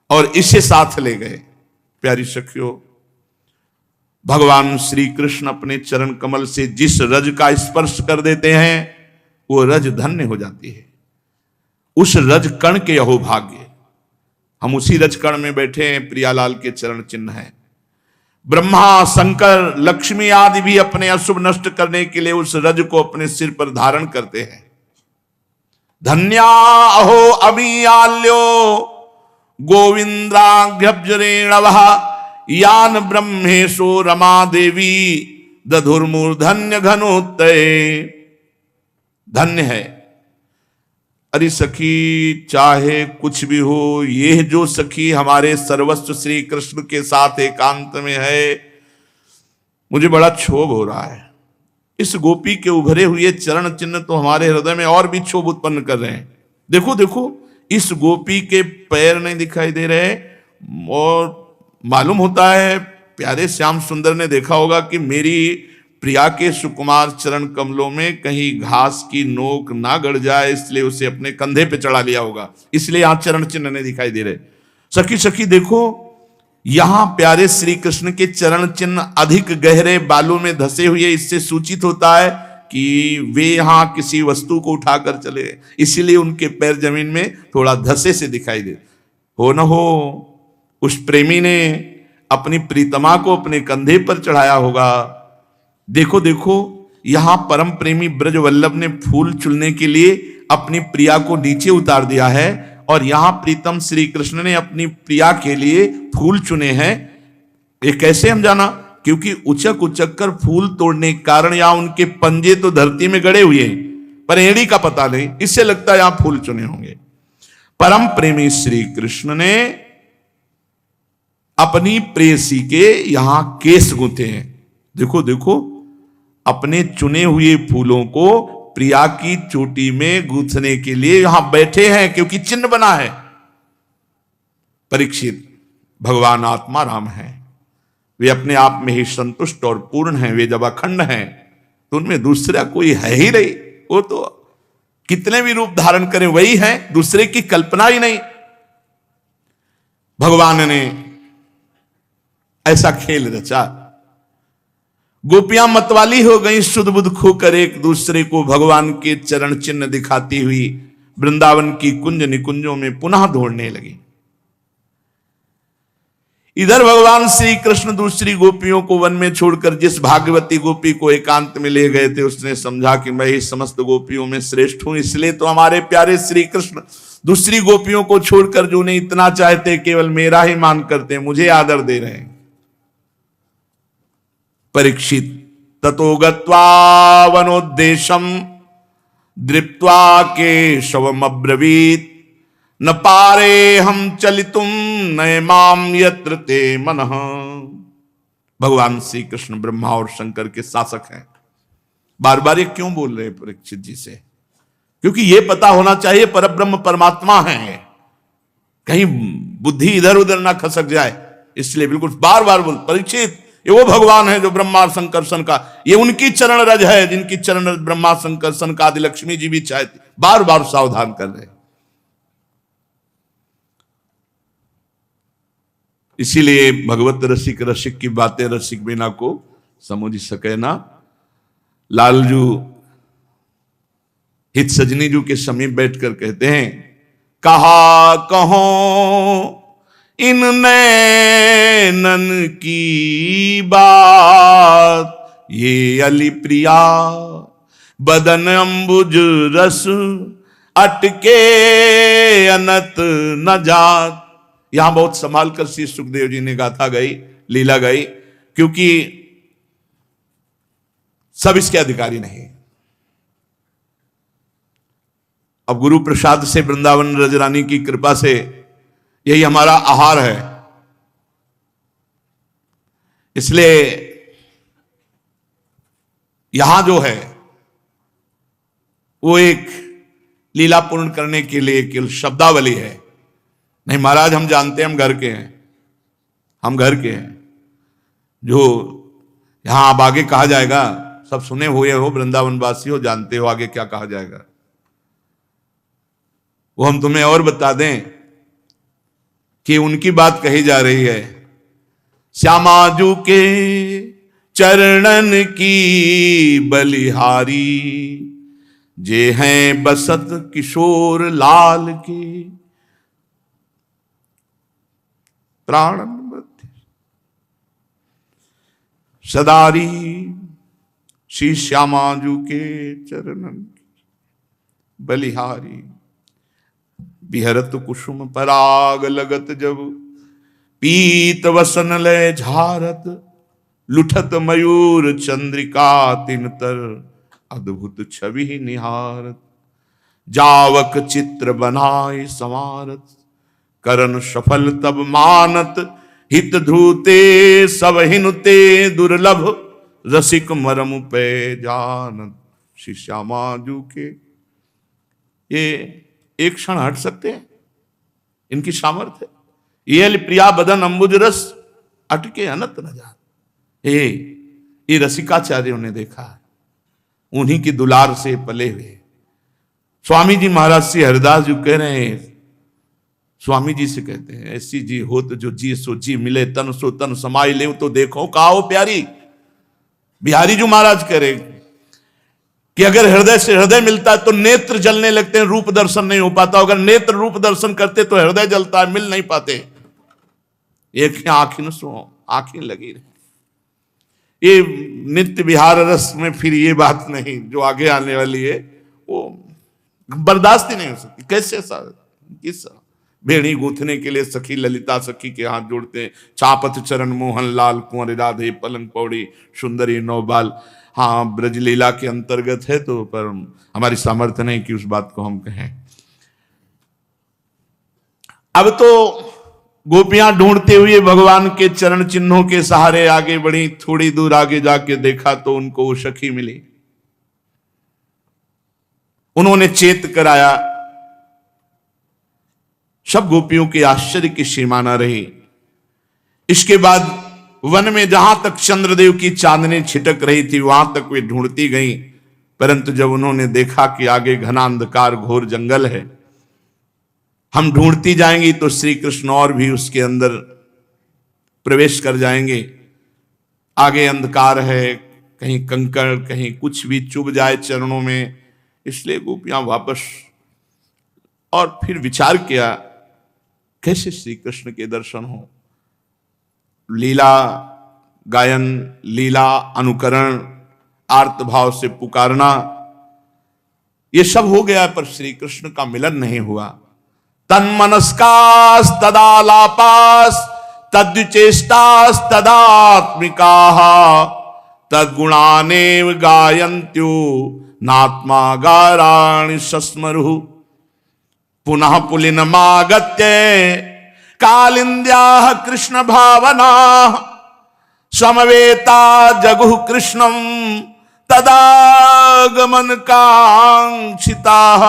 और इसे साथ ले गए। प्यारी सखियों, भगवान श्री कृष्ण अपने चरण कमल से जिस रज का स्पर्श कर देते हैं वो रज धन्य हो जाती है। उस रज कण के अहो भाग्य, हम उसी रज कण में बैठे हैं, प्रियालाल के चरण चिन्ह है। ब्रह्मा, शंकर, लक्ष्मी आदि भी अपने अशुभ नष्ट करने के लिए उस रज को अपने सिर पर धारण करते हैं। धन्या अहो अभियाल्यो गोविंद्राभ्यजरेणवः यान ब्रह्मेशो रमा देवी दधुर्मूर्धन्य घनोत्तये। धन्य है। अरे सखी, चाहे कुछ भी हो, ये जो सखी हमारे सर्वस्व श्री कृष्ण के साथ एकांत में है, मुझे बड़ा क्षोभ हो रहा है। इस गोपी के उभरे हुए चरण चिन्ह तो हमारे हृदय में और भी क्षोभ उत्पन्न कर रहे हैं। देखो देखो, इस गोपी के पैर नहीं दिखाई दे रहे और मालूम होता है प्यारे श्याम सुंदर ने देखा होगा कि मेरी प्रिया के सुकुमार चरण कमलों में कहीं घास की नोक ना गड़ जाए, इसलिए उसे अपने कंधे पे चढ़ा लिया होगा, इसलिए यहां चरण चिन्ह नहीं दिखाई दे रहे। सखी सखी देखो, यहां प्यारे श्री कृष्ण के चरण चिन्ह अधिक गहरे बालों में धसे हुए, इससे सूचित होता है कि वे यहां किसी वस्तु को उठाकर चले, इसीलिए उनके पैर जमीन में थोड़ा धसे से दिखाई दे। हो न हो उस प्रेमी ने अपनी प्रीतमा को अपने कंधे पर चढ़ाया होगा। देखो देखो, यहां परम प्रेमी ब्रजवल्लभ ने फूल चुनने के लिए अपनी प्रिया को नीचे उतार दिया है और यहां प्रीतम श्री कृष्ण ने अपनी प्रिया के लिए फूल चुने हैं। ये कैसे हम जाना? क्योंकि उचक उचक कर फूल तोड़ने के कारण यहां उनके पंजे तो धरती में गड़े हुए हैं, पर एड़ी का पता नहीं, इससे लगता है यहां फूल चुने होंगे। परम प्रेमी श्री कृष्ण ने अपनी प्रेयसी के यहां केस गूंथे हैं। देखो देखो, अपने चुने हुए फूलों को प्रिया की चोटी में गूंथने के लिए यहां बैठे हैं, क्योंकि चिन्ह बना है। परीक्षित, भगवान आत्मा राम है, वे अपने आप में ही संतुष्ट और पूर्ण हैं। वे जब अखंड हैं तो उनमें दूसरा कोई है ही नहीं। वो तो कितने भी रूप धारण करें वही है, दूसरे की कल्पना ही नहीं। भगवान ने ऐसा खेल रचा, गोपियां मतवाली हो गई, सुध बुध खोकर एक दूसरे को भगवान के चरण चिन्ह दिखाती हुई वृंदावन की कुंज निकुंजों में पुनः दौड़ने लगी। इधर भगवान श्री कृष्ण दूसरी गोपियों को वन में छोड़कर जिस भागवती गोपी को एकांत में ले गए थे, उसने समझा कि मैं ही समस्त गोपियों में श्रेष्ठ हूं, इसलिए तो हमारे प्यारे श्री कृष्ण दूसरी गोपियों को छोड़कर जो उन्हें इतना चाहते, केवल मेरा ही मान करते, मुझे आदर दे रहे हैं। परीक्षित, ततो गत्वा वनोद्देशम दृप्त्वा केशवम अब्रवीत न पारे हम चलितुम नयमाम यत्र ते मनः। भगवान श्री कृष्ण ब्रह्मा और शंकर के शासक हैं। बार बार ये क्यों बोल रहे हैं परीक्षित जी से? क्योंकि ये पता होना चाहिए परब्रह्म परमात्मा है, कहीं बुद्धि इधर उधर ना खसक जाए, इसलिए बिल्कुल बार बार बोल, परीक्षित ये वो भगवान है जो ब्रह्मा शंकर सन का, ये उनकी चरण रज है जिनकी चरण रज ब्रह्मा शंकर सन का आदि लक्ष्मी जी भी चाहती। बार बार सावधान कर रहे। इसीलिए भगवत रसिक रसिक की बातें रसिक बिना को समझ सके ना। लालजू हित सजनी जू के समीप बैठकर कहते हैं, कहा कहो इन नैनन की बात, ये अली प्रिया बदन अंबुज रस अटके अनत न जात। यहां बहुत संभाल कर श्री सुखदेव जी ने गाथा गाई, लीला गाई, क्योंकि सब इसके अधिकारी नहीं। अब गुरु प्रसाद से, वृंदावन रजरानी की कृपा से यही हमारा आहार है। इसलिए यहां जो है वो एक लीला पूर्ण करने के लिए केवल शब्दावली है। नहीं महाराज, हम जानते हैं, हम घर के हैं, हम घर के हैं। जो यहां अब आगे कहा जाएगा सब सुने हुए हो, वृंदावन वासी हो, जानते हो आगे क्या कहा जाएगा। वो हम तुम्हें और बता दें कि उनकी बात कही जा रही है। श्यामाजू के चरणन की बलिहारी, जे हैं बसत किशोर लाल के प्राण मध्य सदारी। श्री श्यामाजू के चरणन की बलिहारी, बिहरत कुसुम पराग लगत जब, पीत वसन लय झारत, लुठत मयूर चंद्रिका तिनतर, अद्भुत छवि निहारत। जावक चित्र बनाए संवारत, करन सफल तब मानत, हित ध्रुते सब हिनुते दुर्लभ, रसिक मरम पे जानत। श्री श्यामाजू के ये एक क्षण हट सकते हैं, इनकी सामर्थ्य है। ये प्रिया बदन अंबुज रस अटके अनत न जात। ये रसिकाचार्यों ने देखा है, उन्हीं की दुलार से पले हुए। स्वामी जी महाराज श्री हरिदास जी कह रहे हैं, स्वामी जी से कहते हैं, ऐसी जी होत जो जी सो जी मिले, तन सो तन समाई ले तो देखो काओ प्यारी। बिहारी जी महाराज कह रहे कि अगर हृदय से हृदय मिलता है तो नेत्र जलने लगते हैं, रूप दर्शन नहीं हो पाता। अगर नेत्र रूप दर्शन करते तो हृदय जलता है, मिल नहीं पाते। एक आंखी सो आंखें लगी रहे। ये नित्य विहार रस में फिर ये बात नहीं जो आगे आने वाली है, वो बर्दाश्त ही नहीं हो सकती। कैसे किस भेड़ी गूंथने के लिए सखी ललिता सखी के हाथ जोड़ते हैं, चापत चरण मोहन लाल कुंवर राधे पलंग पौड़ी सुंदरी नौबाल। हाँ, ब्रजलीला के अंतर्गत है तो, पर हमारी सामर्थ्य नहीं कि उस बात को हम कहें। अब तो गोपियां ढूंढते हुए भगवान के चरण चिन्हों के सहारे आगे बढ़ी। थोड़ी दूर आगे जाके देखा तो उनको वो सखी मिली। उन्होंने चेत कराया। सब गोपियों के आश्चर्य की सीमा न रही। इसके बाद वन में जहां तक चंद्रदेव की चांदनी छिटक रही थी वहां तक वे ढूंढती गई, परंतु जब उन्होंने देखा कि आगे घना अंधकार घोर जंगल है, हम ढूंढती जाएंगी तो श्री कृष्ण और भी उसके अंदर प्रवेश कर जाएंगे। आगे अंधकार है, कहीं कंकड़ कहीं कुछ भी चुभ जाए चरणों में, इसलिए गोपियां वापस। और फिर विचार किया कैसे श्री कृष्ण के दर्शन हो। लीला गायन, लीला अनुकरण, आर्त भाव से पुकारना, ये सब हो गया, पर श्री कृष्ण का मिलन नहीं हुआ। तन्मनस्कास तदालापास तद्विचेष्टास तदात्मिकाः तद्गुणानेव गायन्त्यो नात्मा गाराणि सस्मरुः। पुनः पुलिनमागत्य कालिन्द्याः कृष्ण भावना समवेता जगुः कृष्णं तदागमन कांक्षिताः।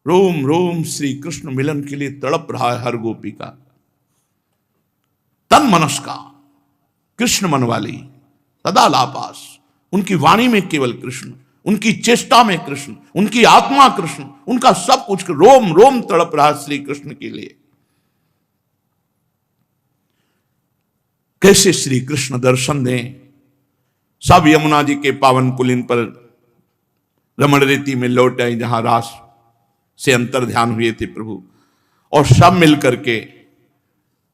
रोम रोम श्री कृष्ण मिलन के लिए तड़प रहा है हर गोपी का। तन मनस का कृष्ण मन वाली, तदालापास, उनकी वाणी में केवल कृष्ण, उनकी चेष्टा में कृष्ण, उनकी आत्मा कृष्ण, उनका सब कुछ रोम रोम तड़प रहा श्री कृष्ण के लिए। कैसे श्री कृष्ण दर्शन दें। सब यमुना जी के पावन पुलिन पर रमण रीति में लौट आई जहां रास से अंतर ध्यान हुए थे प्रभु, और सब मिलकर के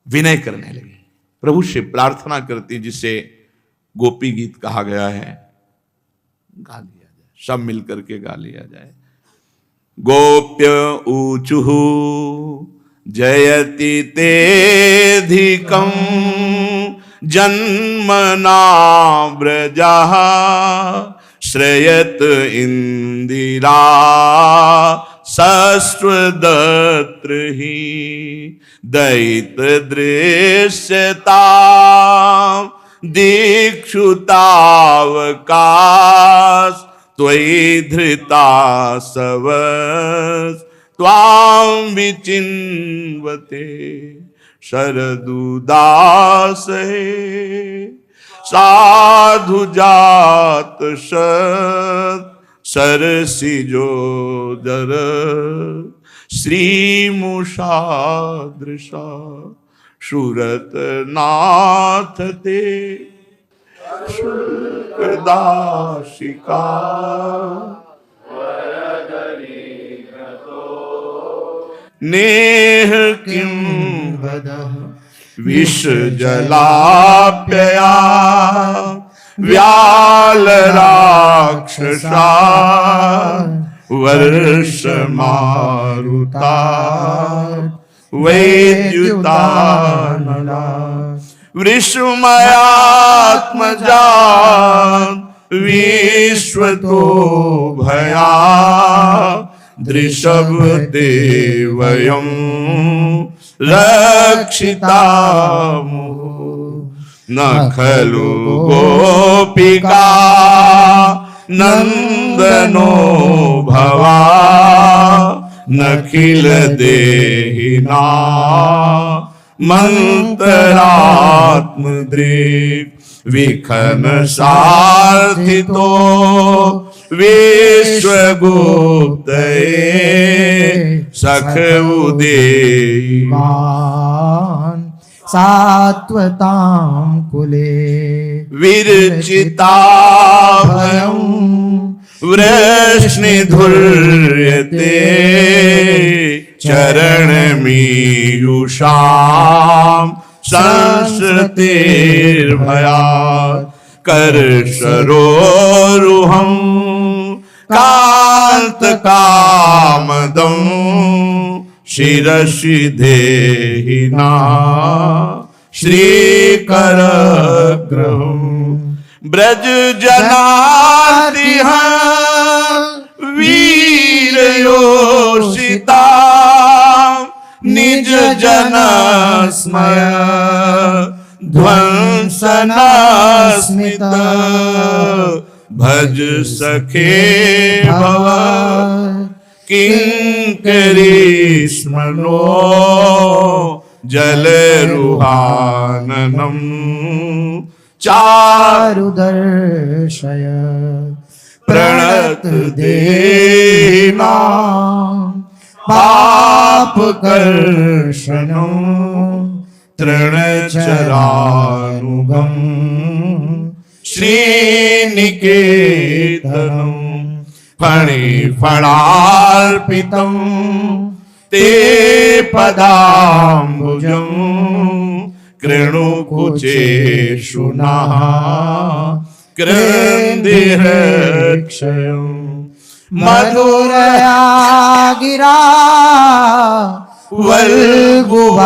विनय करने लगे, प्रभु से प्रार्थना करती, जिसे गोपी गीत कहा गया है, गा लिया जाए, सब मिलकर के गा लिया जाए। गोप्य ऊचुः जयति तेधिकं जन्मना व्रजः श्रयत इंदिरा सस्वदत्र ही दैत दृश्यता दीक्षुतावकाश त्वयि धृता सवस् त्वां विचिन्वते शरदुदास साधु जात सरसिजोदर श्रीमुषादृशा सुरत नाथ ते दाशिका नेह किं विष जलाप्यया व्याल राक्षसा वर्ष मारुता वैद्युता वृषमयात्मजा विश्वतो भया दृशभ देवयं रक्षिता न खलु गोपिका नंदनो भवा नखिल देहिना मंत्रात्मदृक् विखन सार्थितो विश्वगुप्तये सख उदेयिमान् सात्वतां कुले विरचिता भयं वृष्णिधुर्यते चरणमीयुषां संसृतेर्भयात् करशरोरुहं कान्तकामदं शिरसि देहिना श्रीकरग्रहम् ब्रज जनातिह वीरयोषिता निज जन स्मय ध्वंसनास्मित भज सखे भव किंकरी स्मरो जलरुहाननम् चारुदर्शय प्रणत देना पापकर्षणं तृणचरानुगं श्रीनिकेतनं फणिफणार्पितं ते पदाम्बुजं कृणुकुचेषु नः कृन्दिरक्षयम् मधुरया गिरा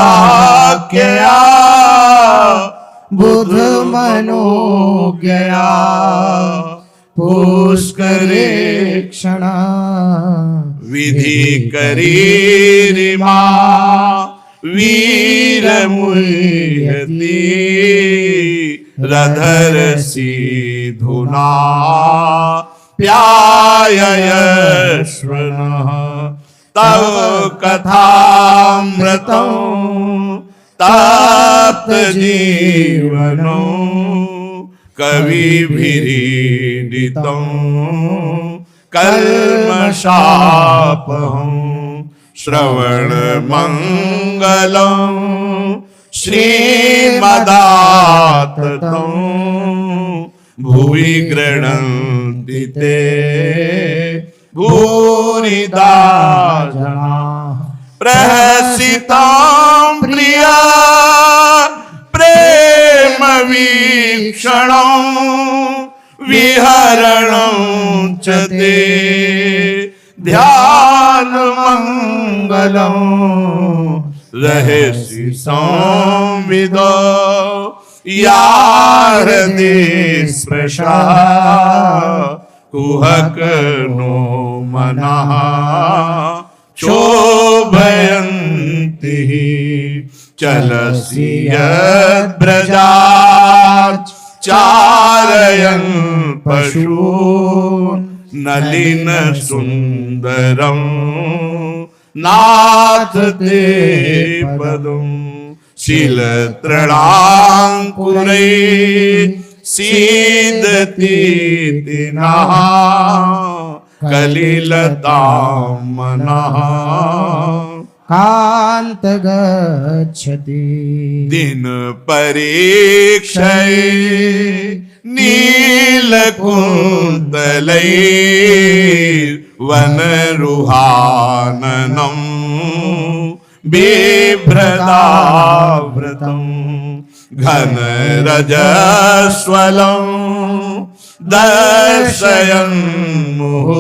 वल्गुवाक्यया बुध मनोज्ञया पुष्करे क्षण विधि करीरिमा वीरमुह्यति रधरसी धुना प्याययश्वनः तव कथामृतं तप्त जीवनं कविभिरीडितं कल्मषापहं श्रवणमङ्गलं श्रीमदाततं भुवि गृह्णन्ति ते भूरिदा जना प्रहसितां प्रिया प्रेम वीक्षणं विहरणं च ते ध्यानमङ्गलं रहसि संविदो या हृदि स्पृशा कुहक नो मनः शोभयन्ति चलसि यद्ब्रजात् चारयन् पशून् नलिन सुंदरम नाथ ते पदम शीलतृणांकुरे सीदती दिनः कलिलतामनः कांत गच्छति दिन परीक्षये नीलकुन्तलै वनरुहाननं बिभ्रदावृतम् घनरजस्वलं दर्शयन् मुहुर्मनसि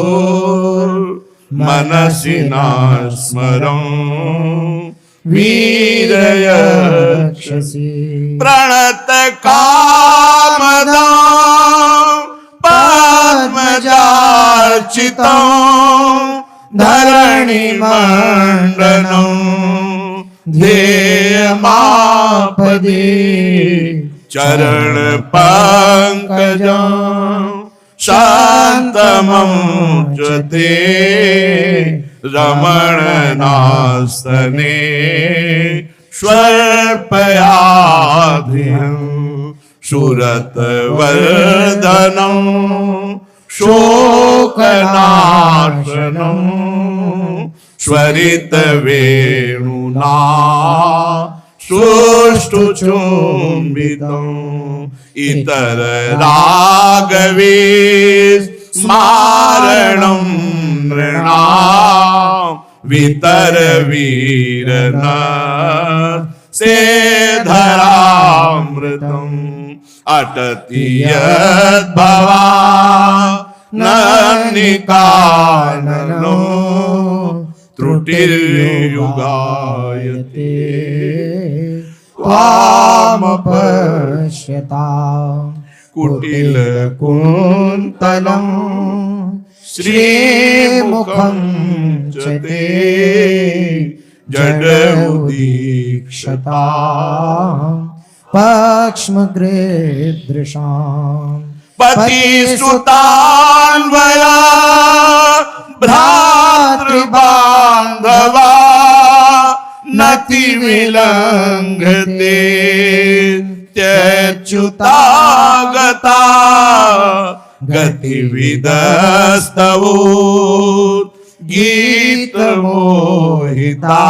न स्मरन् वीरयक्षसि प्रणतकामदं पद्मजार्चितं धरणिमण्डनं ध्येयमापदे चरणपङ्कजं शान्तमुच्यते रमणनास्तने स्वल्पयाधिं सुरतवर्धनं शोकनाशनं स्वरितवेणुना सुष्ठुचुम्बितम् इतररागवे स्मारणं नृणां वितरवीरन सेधरामृतम् अटति यद्भवा नन्निकाननो त्रुटिर्युगायते त्वामपश्यताम् कुटिलकुन्तलं श्रीमुखं च ते जडमुदीक्षताम् पक्ष्मगृदृशाम् पतिसुतान्वया भ्रातृबान्धवा नतिविलङ्घते त्यच्युतागता गतिविदस्तवो गीतमोहिता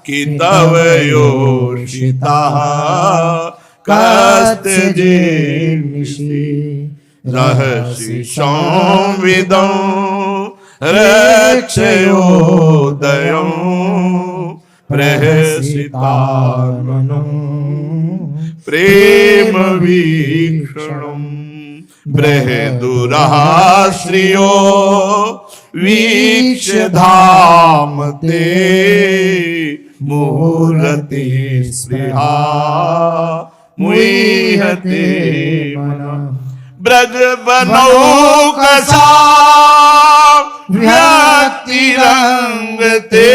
कितव योषिताः कस्तजेनिषि रहसि संविदं रक्षयोदयं प्रहसिताननं प्रेम वीक्षणं बृहदुराश्रियो वीक्ष्य धाम ते मुहूर्ते स्पृहा मुह्यते मनः ब्रज बनौकसा व्यक्तिरंगते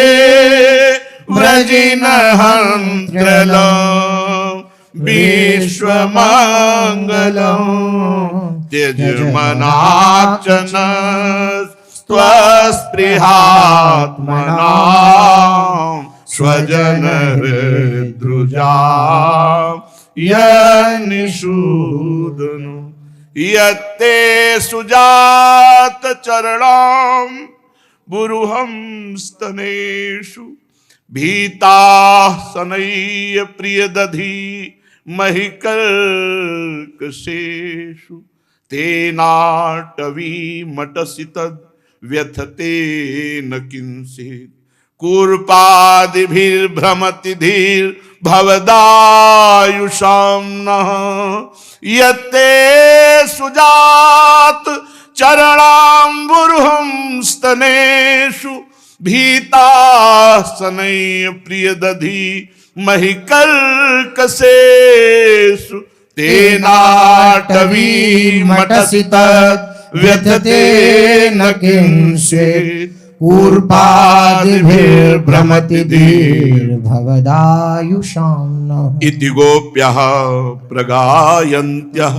व्रजिनहंत्रलं विश्वमंगलं त्यजमनाचन स्वस्पृहात्मना स्वजन हृद्रुजा यनिषूदनु यत्ते सुजात चरणं बुरुहं स्तनेषु भीता सनय्य प्रियदधि महिकर्कशेषु तेनाटवी मटसि तद् व्यथते न किंचित् कूर्पादिभिर्भ्रमति धीर्भवदायुषां नः यत्ते सुजात चरणाम्बुरुहं स्तनेषु भीता सनय्य प्रियदधि महिकर्कशेषु तेनाटवी मटसि तद् व्यथते न किंचित् कूर्पादिभिर्भ्रमति धीर्भवदायुषां नः इति गोप्यः प्रगायन्त्यः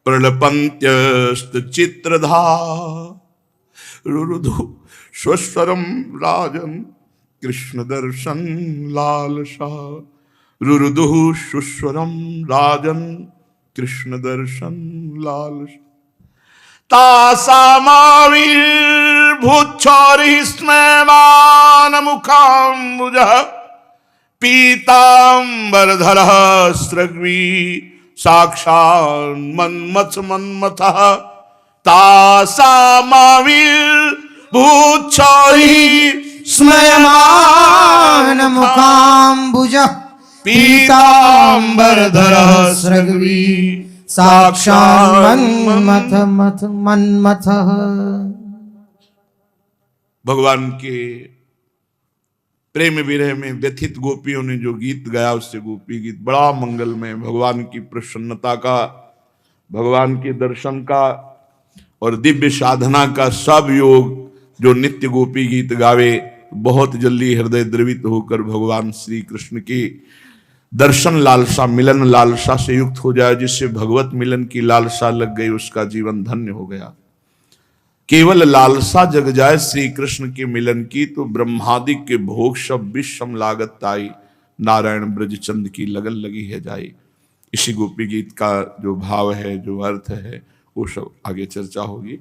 प्रलपन्त्यस्त चित्रधा रुरुधु स्वस्वरम राजन कृष्ण दर्शन लालसा रुरुदुः सुस्वरम राजन कृष्ण दर्शन लालसा तासामाविर्भूच्छोरिस्मयमान मुखाम्बुजः पीताम्बरधरः स्रग्वी साक्षान् मन्मथ मन्मथः स्मयमान मुखाम्बुज पीताम्बरधरः स्रग्वी साक्षात् मन्मथ मथ मन्मथ। भगवान के प्रेम विरह में व्यथित गोपियों ने जो गीत गाया उससे गोपी गीत बड़ा मंगलमय, भगवान की प्रसन्नता का, भगवान के दर्शन का और दिव्य साधना का सब योग जो नित्य गोपी गीत गावे बहुत जल्दी हृदय द्रवित होकर भगवान श्री कृष्ण के दर्शन लालसा मिलन लालसा से युक्त हो जाए। जिससे भगवत मिलन की लालसा लग गई उसका जीवन धन्य हो गया। केवल लालसा जग जाए श्री कृष्ण के मिलन की तो ब्रह्मादि के भोग सब विषम लागत आई, नारायण ब्रजचंद की लगन लगी है जाए। इसी गोपी गीत का जो भाव है, जो अर्थ है, वो सब आगे चर्चा होगी।